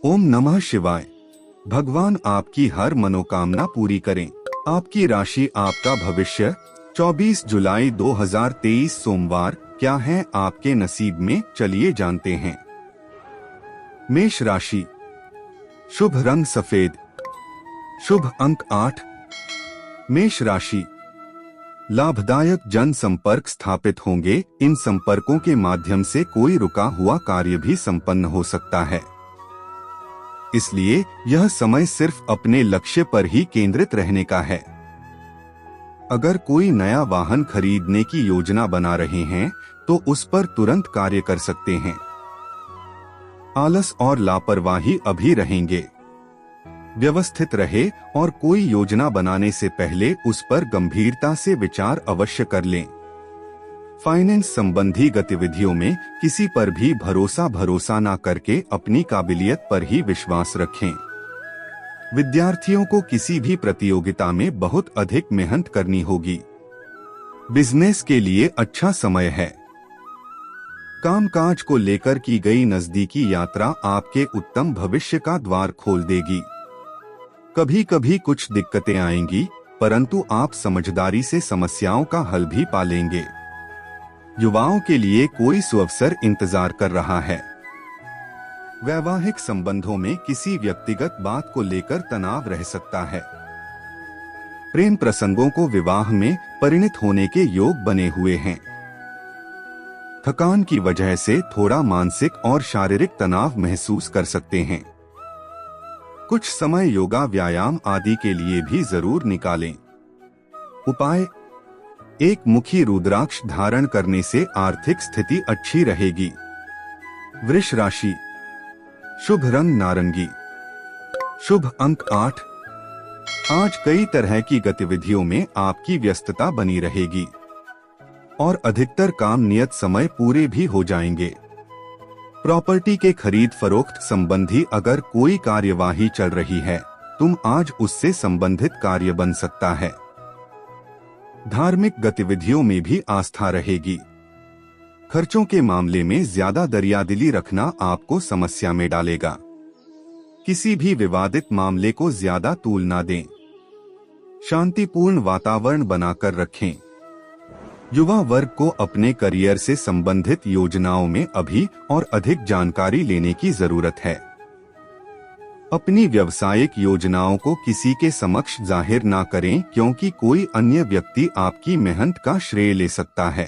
ओम नमः शिवाय। भगवान आपकी हर मनोकामना पूरी करें। आपकी राशि, आपका भविष्य। 24 जुलाई 2023 सोमवार क्या है आपके नसीब में, चलिए जानते हैं। मेष राशि, शुभ रंग सफेद, शुभ अंक 8। मेष राशि, लाभदायक जन संपर्क स्थापित होंगे। इन संपर्कों के माध्यम से कोई रुका हुआ कार्य भी संपन्न हो सकता है, इसलिए यह समय सिर्फ अपने लक्ष्य पर ही केंद्रित रहने का है। अगर कोई नया वाहन खरीदने की योजना बना रहे हैं तो उस पर तुरंत कार्य कर सकते हैं। आलस और लापरवाही अभी रहेंगे। व्यवस्थित रहे और कोई योजना बनाने से पहले उस पर गंभीरता से विचार अवश्य कर लें। फाइनेंस संबंधी गतिविधियों में किसी पर भी भरोसा ना करके अपनी काबिलियत पर ही विश्वास रखें। विद्यार्थियों को किसी भी प्रतियोगिता में बहुत अधिक मेहनत करनी होगी। बिजनेस के लिए अच्छा समय है। कामकाज को लेकर की गई नजदीकी यात्रा आपके उत्तम भविष्य का द्वार खोल देगी। कभी कभी कुछ दिक्कतें आएंगी, परंतु आप समझदारी से समस्याओं का हल भी पा लेंगे। युवाओं के लिए कोई सुअवसर इंतजार कर रहा है। वैवाहिक संबंधों में किसी व्यक्तिगत बात को लेकर तनाव रह सकता है। प्रेम प्रसंगों को विवाह में परिणत होने के योग बने हुए हैं। थकान की वजह से थोड़ा मानसिक और शारीरिक तनाव महसूस कर सकते हैं। कुछ समय योगा, व्यायाम आदि के लिए भी जरूर निकालें। उपाय: एक मुखी रुद्राक्ष धारण करने से आर्थिक स्थिति अच्छी रहेगी। वृष राशि, शुभ रंग नारंगी, शुभ अंक 8। आज कई तरह की गतिविधियों में आपकी व्यस्तता बनी रहेगी और अधिकतर काम नियत समय पूरे भी हो जाएंगे। प्रॉपर्टी के खरीद फरोख्त संबंधी अगर कोई कार्यवाही चल रही है, तुम आज उससे संबंधित कार्य बन सकता है। धार्मिक गतिविधियों में भी आस्था रहेगी। खर्चों के मामले में ज्यादा दरियादिली रखना आपको समस्या में डालेगा। किसी भी विवादित मामले को ज्यादा तूल ना दें। शांतिपूर्ण वातावरण बनाकर रखें। युवा वर्ग को अपने करियर से संबंधित योजनाओं में अभी और अधिक जानकारी लेने की जरूरत है। अपनी व्यावसायिक योजनाओं को किसी के समक्ष जाहिर ना करें, क्योंकि कोई अन्य व्यक्ति आपकी मेहनत का श्रेय ले सकता है।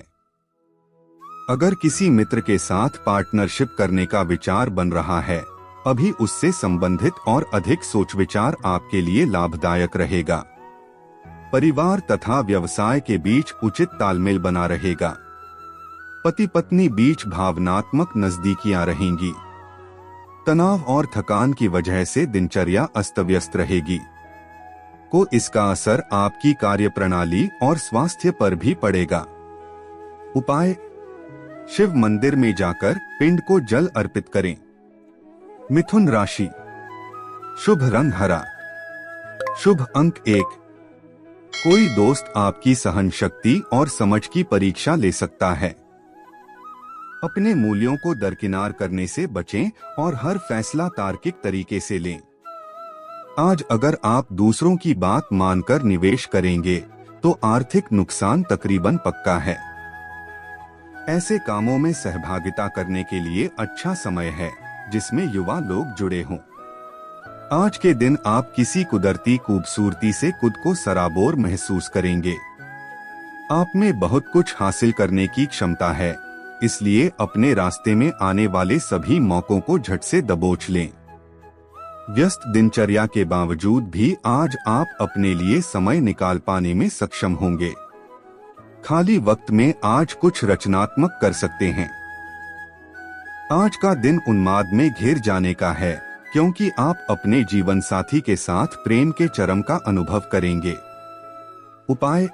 अगर किसी मित्र के साथ पार्टनरशिप करने का विचार बन रहा है, अभी उससे संबंधित और अधिक सोच विचार आपके लिए लाभदायक रहेगा। परिवार तथा व्यवसाय के बीच उचित तालमेल बना रहेगा। पति पत्नी बीच भावनात्मक नजदीकियां रहेंगी। तनाव और थकान की वजह से दिनचर्या अस्त व्यस्त रहेगी। इसका असर आपकी कार्यप्रणाली और स्वास्थ्य पर भी पड़ेगा। उपाय: शिव मंदिर में जाकर पिंड को जल अर्पित करें। मिथुन राशि, शुभ रंग हरा, शुभ अंक 1। कोई दोस्त आपकी सहन शक्ति और समझ की परीक्षा ले सकता है। अपने मूल्यों को दरकिनार करने से बचें और हर फैसला तार्किक तरीके से लें। आज अगर आप दूसरों की बात मानकर निवेश करेंगे तो आर्थिक नुकसान तकरीबन पक्का है। ऐसे कामों में सहभागिता करने के लिए अच्छा समय है जिसमें युवा लोग जुड़े हों। आज के दिन आप किसी कुदरती खूबसूरती से खुद को सराबोर महसूस करेंगे। आप में बहुत कुछ हासिल करने की क्षमता है, इसलिए अपने रास्ते में आने वाले सभी मौकों को झट से दबोच लें। व्यस्त दिनचर्या के बावजूद भी आज आप अपने लिए समय निकाल पाने में सक्षम होंगे। खाली वक्त में आज कुछ रचनात्मक कर सकते हैं। आज का दिन उन्माद में घिर जाने का है, क्योंकि आप अपने जीवन साथी के साथ प्रेम के चरम का अनुभव करेंगे। उपाय: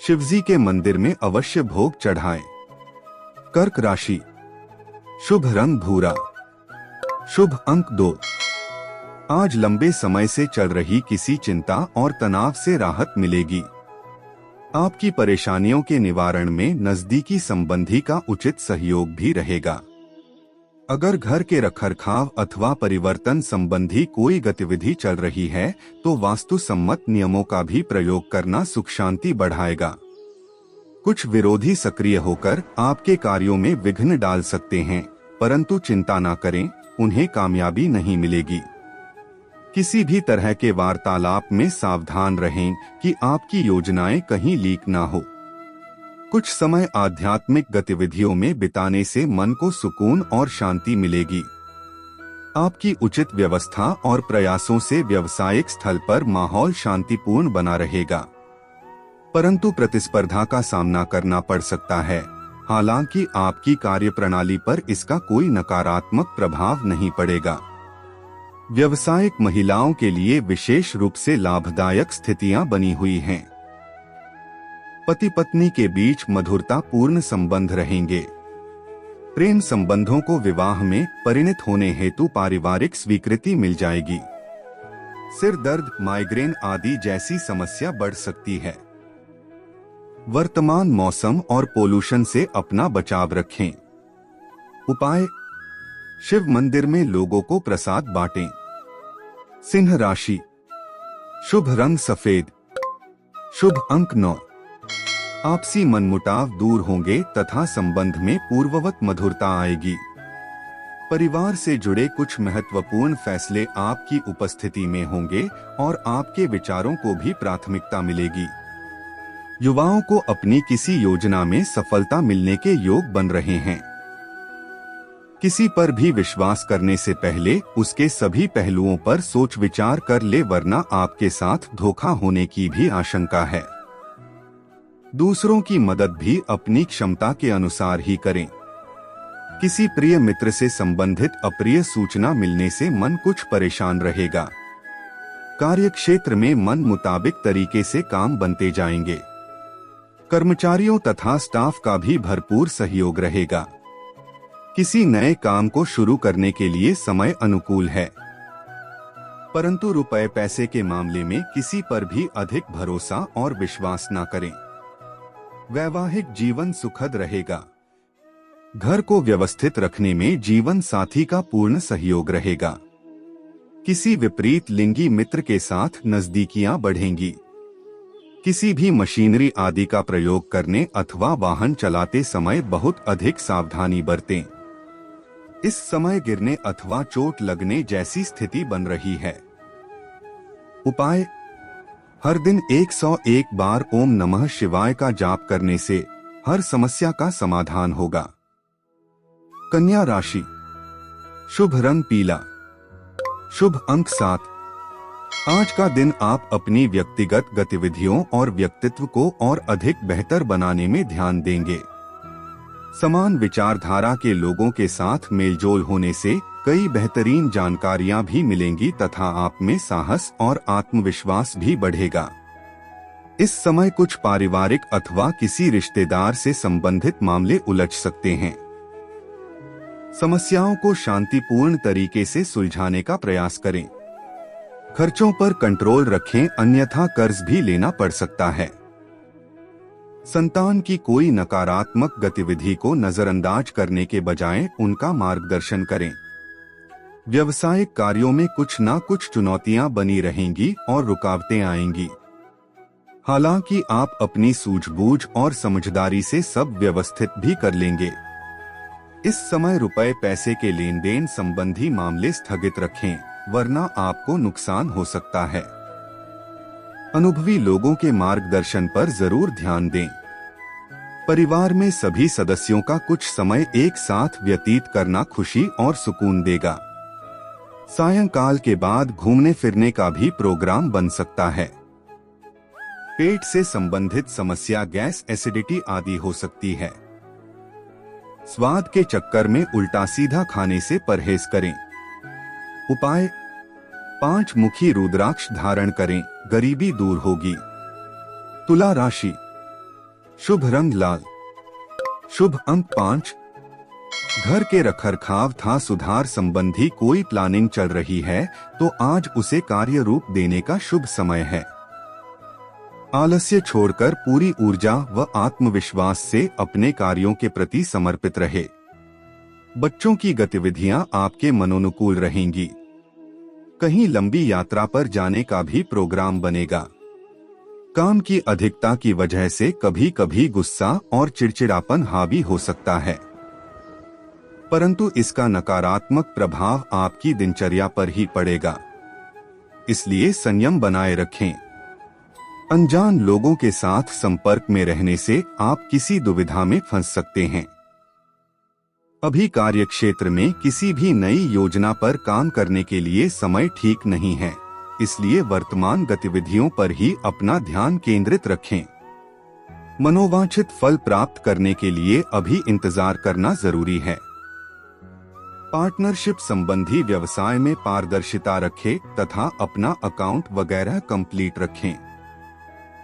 शिवजी के मंदिर में अवश्य भोग चढ़ाएं। कर्क राशि, शुभ रंग भूरा, शुभ अंक 2। आज लंबे समय से चल रही किसी चिंता और तनाव से राहत मिलेगी। आपकी परेशानियों के निवारण में नजदीकी संबंधी का उचित सहयोग भी रहेगा। अगर घर के रखरखाव अथवा परिवर्तन संबंधी कोई गतिविधि चल रही है तो वास्तु सम्मत नियमों का भी प्रयोग करना सुख शांति बढ़ाएगा। कुछ विरोधी सक्रिय होकर आपके कार्यों में विघ्न डाल सकते हैं, परंतु चिंता न करें, उन्हें कामयाबी नहीं मिलेगी। किसी भी तरह के वार्तालाप में सावधान रहें कि आपकी योजनाएं कहीं लीक ना हो। कुछ समय आध्यात्मिक गतिविधियों में बिताने से मन को सुकून और शांति मिलेगी। आपकी उचित व्यवस्था और प्रयासों से व्यावसायिक स्थल पर माहौल शांतिपूर्ण बना रहेगा, परंतु प्रतिस्पर्धा का सामना करना पड़ सकता है। हालांकि आपकी कार्यप्रणाली पर इसका कोई नकारात्मक प्रभाव नहीं पड़ेगा। व्यावसायिक महिलाओं के लिए विशेष रूप से लाभदायक स्थितियां बनी हुई हैं। पति पत्नी के बीच मधुरता पूर्ण संबंध रहेंगे। प्रेम संबंधों को विवाह में परिणत होने हेतु पारिवारिक स्वीकृति मिल जाएगी। सिर दर्द, माइग्रेन आदि जैसी समस्या बढ़ सकती है। वर्तमान मौसम और पोल्यूशन से अपना बचाव रखें। उपाय: शिव मंदिर में लोगों को प्रसाद बांटें। सिंह राशि, शुभ रंग सफेद, शुभ अंक 9। आपसी मनमुटाव दूर होंगे तथा संबंध में पूर्ववत मधुरता आएगी। परिवार से जुड़े कुछ महत्वपूर्ण फैसले आपकी उपस्थिति में होंगे और आपके विचारों को भी प्राथमिकता मिलेगी। युवाओं को अपनी किसी योजना में सफलता मिलने के योग बन रहे हैं। किसी पर भी विश्वास करने से पहले उसके सभी पहलुओं पर सोच विचार कर ले, वरना आपके साथ धोखा होने की भी आशंका है। दूसरों की मदद भी अपनी क्षमता के अनुसार ही करें। किसी प्रिय मित्र से संबंधित अप्रिय सूचना मिलने से मन कुछ परेशान रहेगा। कार्यक्षेत्र में मन मुताबिक तरीके से काम बनते जाएंगे। कर्मचारियों तथा स्टाफ का भी भरपूर सहयोग रहेगा। किसी नए काम को शुरू करने के लिए समय अनुकूल है, परंतु रुपए पैसे के मामले में किसी पर भी अधिक भरोसा और विश्वास न करें। वैवाहिक जीवन सुखद रहेगा। घर को व्यवस्थित रखने में जीवन साथी का पूर्ण सहयोग रहेगा। किसी विपरीत लिंगी मित्र के साथ नजदीकियां बढ़ेंगी। किसी भी मशीनरी आदि का प्रयोग करने अथवा वाहन चलाते समय बहुत अधिक सावधानी बरतें। इस समय गिरने अथवा चोट लगने जैसी स्थिति बन रही है। उपाय: हर दिन 101 बार ओम नमः शिवाय का जाप करने से हर समस्या का समाधान होगा। कन्या राशि, शुभ रंग पीला, शुभ अंक 7। आज का दिन आप अपनी व्यक्तिगत गतिविधियों और व्यक्तित्व को और अधिक बेहतर बनाने में ध्यान देंगे। समान विचारधारा के लोगों के साथ मेलजोल होने से कई बेहतरीन जानकारियां भी मिलेंगी तथा आप में साहस और आत्मविश्वास भी बढ़ेगा। इस समय कुछ पारिवारिक अथवा किसी रिश्तेदार से संबंधित मामले उलझ सकते हैं। समस्याओं को शांतिपूर्ण तरीके से सुलझाने का प्रयास करें। खर्चों पर कंट्रोल रखें, अन्यथा कर्ज भी लेना पड़ सकता है। संतान की कोई नकारात्मक गतिविधि को नजरअंदाज करने के बजाय उनका मार्गदर्शन करें। व्यावसायिक कार्यों में कुछ न कुछ चुनौतियां बनी रहेंगी और रुकावटें आएंगी। हालांकि आप अपनी सूझबूझ और समझदारी से सब व्यवस्थित भी कर लेंगे। इस समय रुपए पैसे के लेन देन संबंधी मामले स्थगित रखें, वरना आपको नुकसान हो सकता है। अनुभवी लोगों के मार्गदर्शन पर जरूर ध्यान दें। परिवार में सभी सदस्यों का कुछ समय एक साथ व्यतीत करना खुशी और सुकून देगा। सायंकाल के बाद घूमने फिरने का भी प्रोग्राम बन सकता है। पेट से संबंधित समस्या, गैस, एसिडिटी आदि हो सकती है। स्वाद के चक्कर में उल्टा सीधा खाने से परहेज करें। उपाय: 5 मुखी रुद्राक्ष धारण करें, गरीबी दूर होगी। तुला राशि, शुभ रंग लाल, शुभ अंक 5। घर के रखरखाव था सुधार संबंधी कोई प्लानिंग चल रही है तो आज उसे कार्य रूप देने का शुभ समय है। आलस्य छोड़कर पूरी ऊर्जा व आत्मविश्वास से अपने कार्यों के प्रति समर्पित रहे। बच्चों की गतिविधियां आपके मनोनुकूल रहेंगी। कहीं लंबी यात्रा पर जाने का भी प्रोग्राम बनेगा। काम की अधिकता की वजह से कभी कभी गुस्सा और चिड़चिड़ापन हावी हो सकता है, परंतु इसका नकारात्मक प्रभाव आपकी दिनचर्या पर ही पड़ेगा, इसलिए संयम बनाए रखें। अनजान लोगों के साथ संपर्क में रहने से आप किसी दुविधा में फंस सकते हैं। अभी कार्यक्षेत्र में किसी भी नई योजना पर काम करने के लिए समय ठीक नहीं है, इसलिए वर्तमान गतिविधियों पर ही अपना ध्यान केंद्रित रखें। मनोवांछित फल प्राप्त करने के लिए अभी इंतजार करना जरूरी है। पार्टनरशिप संबंधी व्यवसाय में पारदर्शिता रखें तथा अपना अकाउंट वगैरह कंप्लीट रखें।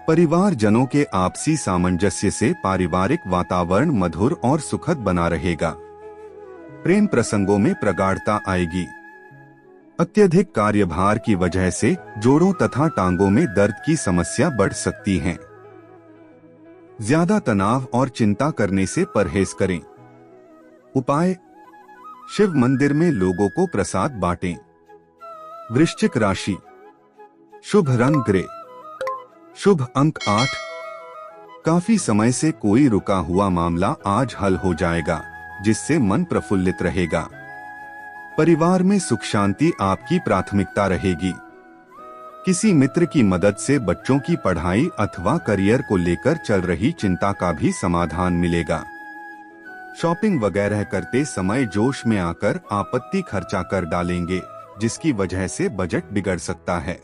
परिवारजनों के आपसी सामंजस्य से पारिवारिक वातावरण मधुर और सुखद बना रहेगा। प्रेम प्रसंगों में प्रगाढ़ता आएगी। अत्यधिक कार्यभार की वजह से जोड़ों तथा टांगों में दर्द की समस्या बढ़ सकती है। ज्यादा तनाव और चिंता करने से परहेज करें। उपाय: शिव मंदिर में लोगों को प्रसाद बांटें। वृश्चिक राशि, शुभ रंग ग्रे, शुभ अंक 8। काफी समय से कोई रुका हुआ मामला आज हल हो जाएगा, जिससे मन प्रफुल्लित रहेगा। परिवार में सुख शांति आपकी प्राथमिकता रहेगी। किसी मित्र की मदद से बच्चों की पढ़ाई अथवा करियर को लेकर चल रही चिंता का भी समाधान मिलेगा। शॉपिंग वगैरह करते समय जोश में आकर आपत्ति खर्चा कर डालेंगे, जिसकी वजह से बजट बिगड़ सकता है।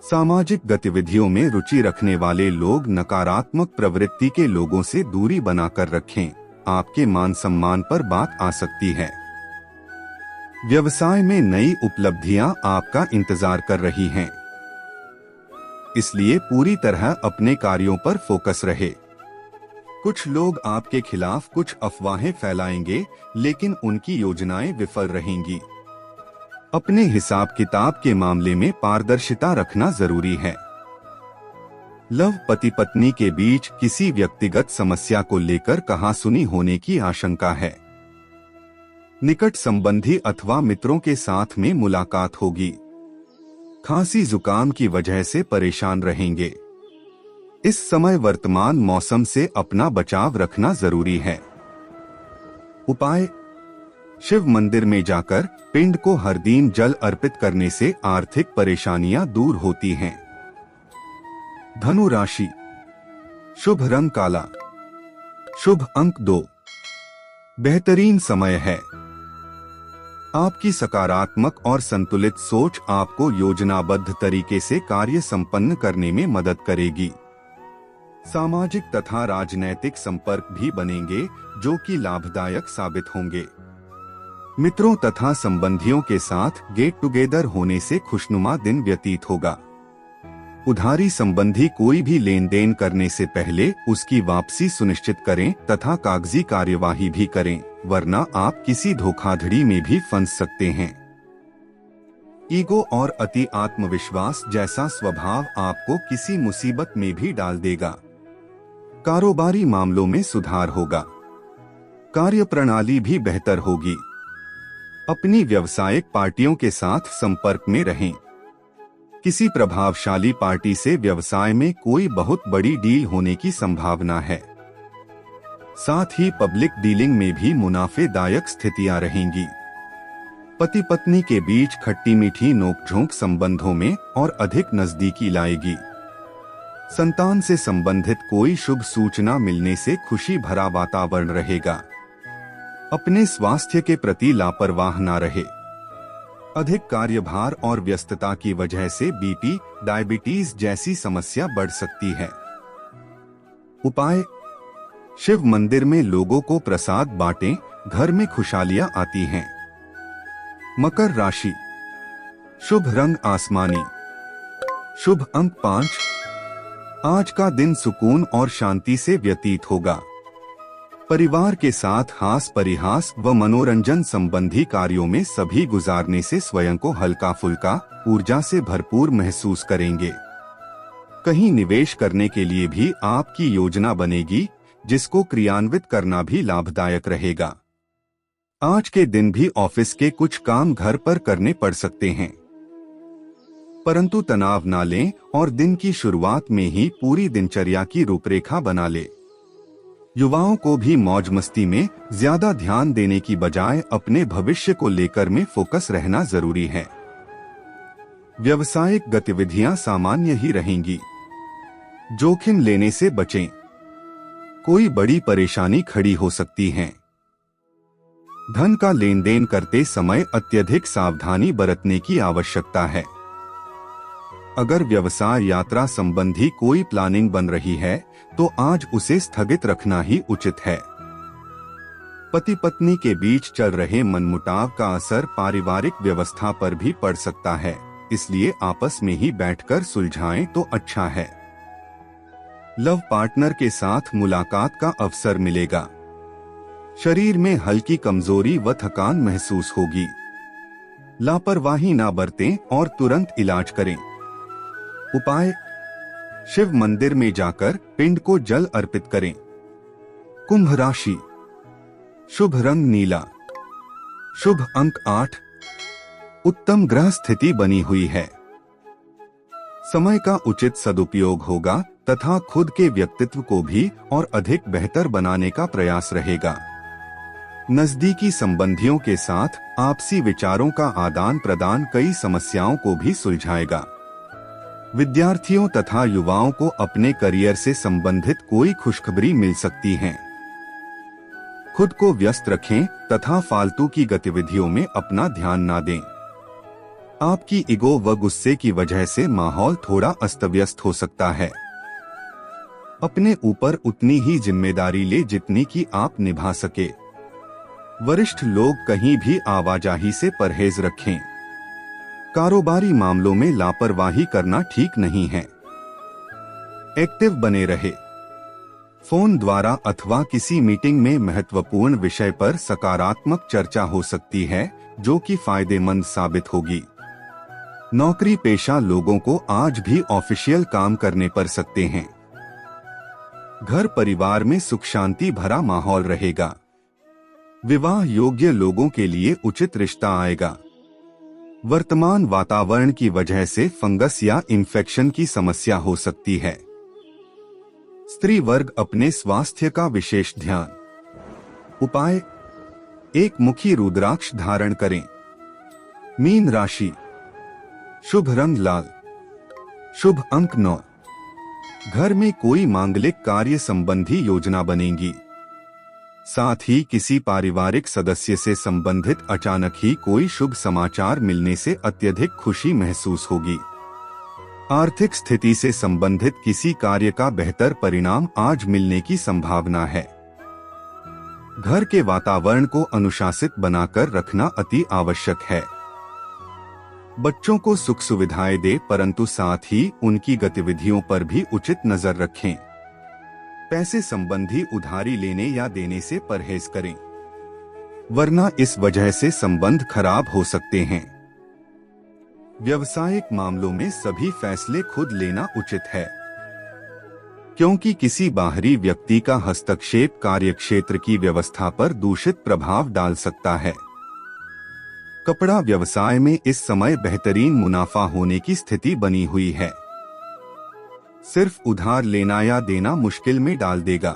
सामाजिक गतिविधियों में रुचि रखने वाले लोग नकारात्मक प्रवृत्ति के लोगों से दूरी बनाकर रखें, आपके मान सम्मान पर बात आ सकती है। व्यवसाय में नई उपलब्धियां आपका इंतजार कर रही हैं, इसलिए पूरी तरह अपने कार्यों पर फोकस रहे। कुछ लोग आपके खिलाफ कुछ अफवाहें फैलाएंगे, लेकिन उनकी योजनाएं विफल रहेंगी। अपने हिसाब किताब के मामले में पारदर्शिता रखना जरूरी है। लव पति पत्नी के बीच किसी व्यक्तिगत समस्या को लेकर कहासुनी होने की आशंका है। निकट संबंधी अथवा मित्रों के साथ में मुलाकात होगी। खांसी जुकाम की वजह से परेशान रहेंगे। इस समय वर्तमान मौसम से अपना बचाव रखना जरूरी है। उपाय: शिव मंदिर में जाकर पिंड को हर दिन जल अर्पित करने से आर्थिक परेशानियां दूर होती हैं। धनु राशि, शुभ रंग काला, शुभ अंक 2। बेहतरीन समय है। आपकी सकारात्मक और संतुलित सोच आपको योजनाबद्ध तरीके से कार्य संपन्न करने में मदद करेगी। सामाजिक तथा राजनैतिक संपर्क भी बनेंगे, जो कि लाभदायक साबित होंगे। मित्रों तथा संबंधियों के साथ गेट टुगेदर होने से खुशनुमा दिन व्यतीत होगा। उधारी संबंधी कोई भी लेन देन करने से पहले उसकी वापसी सुनिश्चित करें तथा कागजी कार्यवाही भी करें, वरना आप किसी धोखाधड़ी में भी फंस सकते हैं। ईगो और अति आत्मविश्वास जैसा स्वभाव आपको किसी मुसीबत में भी डाल देगा। कारोबारी मामलों में सुधार होगा। कार्यप्रणाली भी बेहतर होगी। अपनी व्यावसायिक पार्टियों के साथ संपर्क में रहें। किसी प्रभावशाली पार्टी से व्यवसाय में कोई बहुत बड़ी डील होने की संभावना है। साथ ही पब्लिक डीलिंग में भी मुनाफेदायक स्थितियां रहेंगी। पति पत्नी के बीच खट्टी मीठी नोकझोंक संबंधों में और अधिक नजदीकी लाएगी। संतान से संबंधित कोई शुभ सूचना मिलने से खुशी भरा वातावरण रहेगा। अपने स्वास्थ्य के प्रति लापरवाह ना रहे। अधिक कार्यभार और व्यस्तता की वजह से बीपी, डायबिटीज जैसी समस्या बढ़ सकती है। उपाय: शिव मंदिर में लोगों को प्रसाद बांटें, घर में खुशहालियां आती हैं। मकर राशि, शुभ रंग आसमानी, शुभ अंक 5। आज का दिन सुकून और शांति से व्यतीत होगा। परिवार के साथ हास परिहास व मनोरंजन संबंधी कार्यों में सभी गुजारने से स्वयं को हल्का फुल्का, ऊर्जा से भरपूर महसूस करेंगे। कहीं निवेश करने के लिए भी आपकी योजना बनेगी, जिसको क्रियान्वित करना भी लाभदायक रहेगा। आज के दिन भी ऑफिस के कुछ काम घर पर करने पड़ सकते हैं, परंतु तनाव ना लें और दिन की शुरुआत में ही पूरी दिनचर्या की रूपरेखा बना ले। युवाओं को भी मौज मस्ती में ज्यादा ध्यान देने की बजाय अपने भविष्य को लेकर में फोकस रहना जरूरी है। व्यावसायिक गतिविधियां सामान्य ही रहेंगी। जोखिम लेने से बचें, कोई बड़ी परेशानी खड़ी हो सकती है। धन का लेन देन करते समय अत्यधिक सावधानी बरतने की आवश्यकता है। अगर व्यवसाय यात्रा संबंधी कोई प्लानिंग बन रही है तो आज उसे स्थगित रखना ही उचित है। पति पत्नी के बीच चल रहे मनमुटाव का असर पारिवारिक व्यवस्था पर भी पड़ सकता है, इसलिए आपस में ही बैठकर सुलझाएं तो अच्छा है। लव पार्टनर के साथ मुलाकात का अवसर मिलेगा। शरीर में हल्की कमजोरी व थकान महसूस होगी। लापरवाही ना बरतें और तुरंत इलाज करें। उपाय: शिव मंदिर में जाकर पिंड को जल अर्पित करें। कुंभ राशि, शुभ रंग नीला, शुभ अंक 8, उत्तम ग्रह स्थिति बनी हुई है। समय का उचित सदुपयोग होगा तथा खुद के व्यक्तित्व को भी और अधिक बेहतर बनाने का प्रयास रहेगा। नजदीकी संबंधियों के साथ आपसी विचारों का आदान प्रदान कई समस्याओं को भी सुलझाएगा। विद्यार्थियों तथा युवाओं को अपने करियर से संबंधित कोई खुशखबरी मिल सकती है। खुद को व्यस्त रखें तथा फालतू की गतिविधियों में अपना ध्यान ना दें। आपकी ईगो व गुस्से की वजह से माहौल थोड़ा अस्तव्यस्त हो सकता है। अपने ऊपर उतनी ही जिम्मेदारी ले जितनी कि आप निभा सके। वरिष्ठ लोग कहीं भी आवाजाही से परहेज रखें। कारोबारी मामलों में लापरवाही करना ठीक नहीं है। एक्टिव बने रहे। फोन द्वारा अथवा किसी मीटिंग में महत्वपूर्ण विषय पर सकारात्मक चर्चा हो सकती है जो कि फायदेमंद साबित होगी। नौकरी पेशा लोगों को आज भी ऑफिशियल काम करने पड़ सकते हैं। घर परिवार में सुख शांति भरा माहौल रहेगा। विवाह योग्य लोगों के लिए उचित रिश्ता आएगा। वर्तमान वातावरण की वजह से फंगस या इन्फेक्शन की समस्या हो सकती है। स्त्री वर्ग अपने स्वास्थ्य का विशेष ध्यान। उपाय: एक मुखी रुद्राक्ष धारण करें। मीन राशि, शुभ रंग लाल, शुभ अंक 9, घर में कोई मांगलिक कार्य संबंधी योजना बनेगी। साथ ही किसी पारिवारिक सदस्य से संबंधित अचानक ही कोई शुभ समाचार मिलने से अत्यधिक खुशी महसूस होगी। आर्थिक स्थिति से संबंधित किसी कार्य का बेहतर परिणाम आज मिलने की संभावना है। घर के वातावरण को अनुशासित बनाकर रखना अति आवश्यक है। बच्चों को सुख सुविधाएं दे परंतु साथ ही उनकी गतिविधियों पर भी उचित नजर रखें। पैसे संबंधी उधारी लेने या देने से परहेज करें, वरना इस वजह से संबंध खराब हो सकते हैं। व्यावसायिक मामलों में सभी फैसले खुद लेना उचित है, क्योंकि किसी बाहरी व्यक्ति का हस्तक्षेप कार्यक्षेत्र की व्यवस्था पर दूषित प्रभाव डाल सकता है। कपड़ा व्यवसाय में इस समय बेहतरीन मुनाफा होने की स्थिति बनी हुई है। सिर्फ उधार लेना या देना मुश्किल में डाल देगा।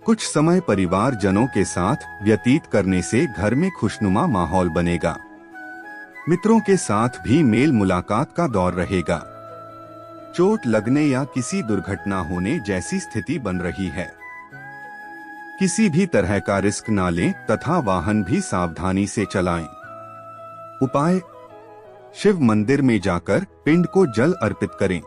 कुछ समय परिवारजनों के साथ व्यतीत करने से घर में खुशनुमा माहौल बनेगा। मित्रों के साथ भी मेल मुलाकात का दौर रहेगा। चोट लगने या किसी दुर्घटना होने जैसी स्थिति बन रही है। किसी भी तरह का रिस्क न लें तथा वाहन भी सावधानी से चलाएं। उपाय: शिव मंदिर में जाकर पिंड को जल अर्पित करें।